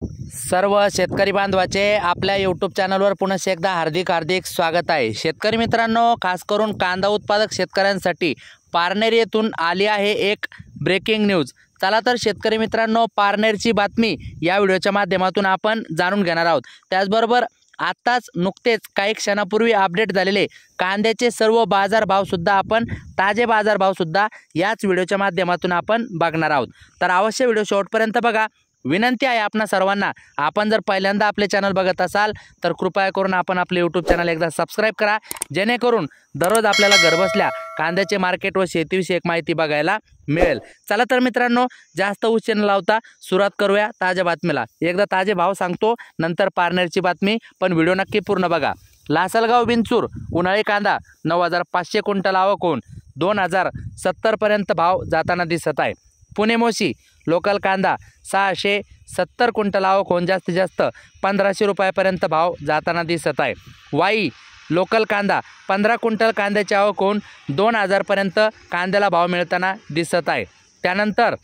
सर्व शेतकरी बांधवाचे आपल्या यूट्यूब चॅनलवर पुन्हा एकदा हार्दिक स्वागत आहे। शेतकरी मित्रांनो, खास करून कांदा उत्पादक शेतकऱ्यांसाठी पारनेर येथून आली आहे एक ब्रेकिंग न्यूज। चला तर शेतकरी मित्रांनो, पारनेरची बातमी या व्हिडिओच्या माध्यमातून आपण जाणून घेणार आहोत। त्याचबरोबर आताच नुकतेच काही क्षणापूर्वी अपडेट झालेले कांद्याचे सर्व बाजारभाव सुद्धा आपण ताजे बाजारभाव सुद्धा याच व्हिडिओच्या माध्यमातून आपण बघणार आहोत। तर अवश्य व्हिडिओ शेवटपर्यंत बघा। विनंती आहे आपणा सर्वांना, आपण जर पहिल्यांदा आपले चॅनल बघत असाल तर कृपया करून आपण आपले यूट्यूब चॅनल एकदा सबस्क्राइब करा, जेणेकरून दररोज आपल्याला घरबसल्या कांद्याचे मार्केट व शेतीविषयक माहिती बघायला मिळेल। चला तर मित्रांनो, जास्त उशीर न लावता सुरुवात करूया ताज्या बातमीला। एकदा ताजे भाव सांगतो, नंतर पारनेरची बातमी, पण व्हिडिओ नक्की पूर्ण बघा। लासलगाव बिनचूर उन्हाळी कांदा 9500 क्विंटल आवक होऊन 2070 पर्यंत भाव जाताना दिसत आहे। पुणे मोशी लोकल कांदा 670 क्विंटल आवक होऊन जास्तीत जास्त 1500 रुपयापर्यंत भाव जाताना दिसत आहे। वाई लोकल कांदा 15 क्विंटल कांद्याची आवक होऊन 2000 पर्यंत कांद्याला भाव मिळताना दिसत आहे। त्यानंतर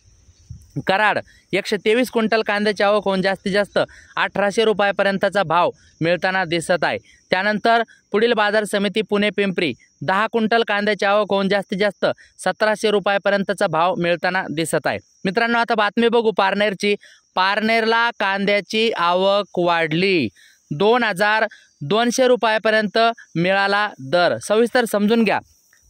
कराड 123 क्विंटल कांद्याची आवक होऊन जास्तीत जास्त 1800 रुपयापर्यंतचा भाव मिळताना दिसत आहे। त्यानंतर पुढील बाजार समिती पुणे पिंपरी 10 क्विंटल कांद्याची आवक होऊन जास्तीत जास्त 1700 रुपयापर्यंतचा भाव मिळताना दिसत आहे। मित्रांनो, आता बातमी बघू पारनेरची। पारनेरला कांद्याची आवक वाढली, 2200 रुपयापर्यंत मिळाला दर। सविस्तर समजून घ्या।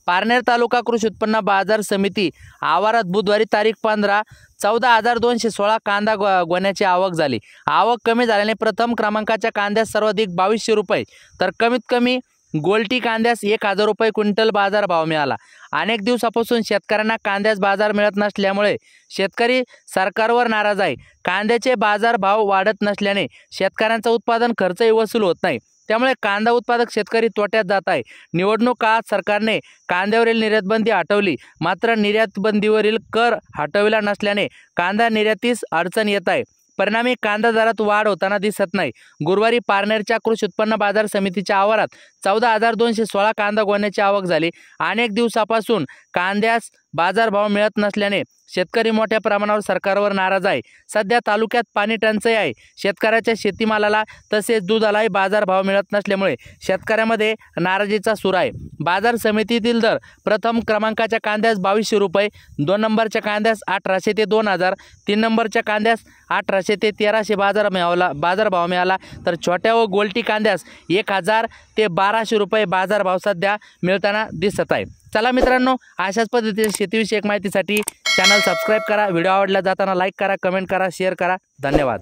पारनेर तालुका कृषी उत्पन्न बाजार समिती आवारात बुधवारी तारीख 15 14,216 कांदा गोण्याची आवक झाली। आवक कमी झाल्याने प्रथम क्रमांकाच्या कांद्यास सर्वाधिक 2200 रुपये तर कमीत कमी गोल्टी कांद्यास 1000 रुपये क्विंटल बाजार भाव मिळाला। अनेक दिवसापासून शेतकऱ्यांना कांद्यास बाजार मिळत नसल्यामुळे शेतकरी सरकारवर नाराज आहे। कांद्याचे बाजार भाव वाढत नसल्याने शेतकऱ्यांचा उत्पादन खर्चही वसूल होत नाही, त्यामुळे कांदा उत्पादक शेतकरी तोट्यात जात आहे। निवडणूक काळात सरकारने कांद्यावरील निर्यातबंदी हटवली, मात्र निर्यातबंदीवरील कर हटविला नसल्याने कांदा निर्यातीस अडचण येत आहे। परिणामी कांदा दरात वाढ होताना दिसत नाही। गुरुवारी पारनेरच्या कृषी उत्पन्न बाजार समितीच्या आवारात 14,216 कांदा गोण्याची आवक झाली। अनेक दिवसापासून कांद्यास बाजारभाव मिळत नसल्याने शेतकरी मोठ्या प्रमाणावर सरकारवर नाराज आहे। सध्या तालुक्यात पाणी टंचाई आहे। शेतकऱ्याच्या शेतीमालाला तसेच दुधालाही बाजारभाव मिळत नसल्यामुळे शेतकऱ्यामध्ये नाराजीचा सूर आहे। बाजार समितीतील दर प्रथम क्रमांकाच्या कांद्यास 2200 रुपये, 2 नंबरच्या कांद्यास 1800 ते 2000, 3 नंबरच्या कांद्यास 1800 ते 1300 बाजारभाव मिळाला, तर छोट्या व गोल्टी कांद्यास 1000 ते 1200 रुपये बाजारभाव सध्या मिळताना दिसत आहे। चला मित्रांनो, अशाच पद्धतीने शेतीविषयक माहितीसाठी चॅनल सबस्क्राइब करा। व्हिडिओ आवडला जाताना लाईक करा, कमेंट करा, शेअर करा। धन्यवाद।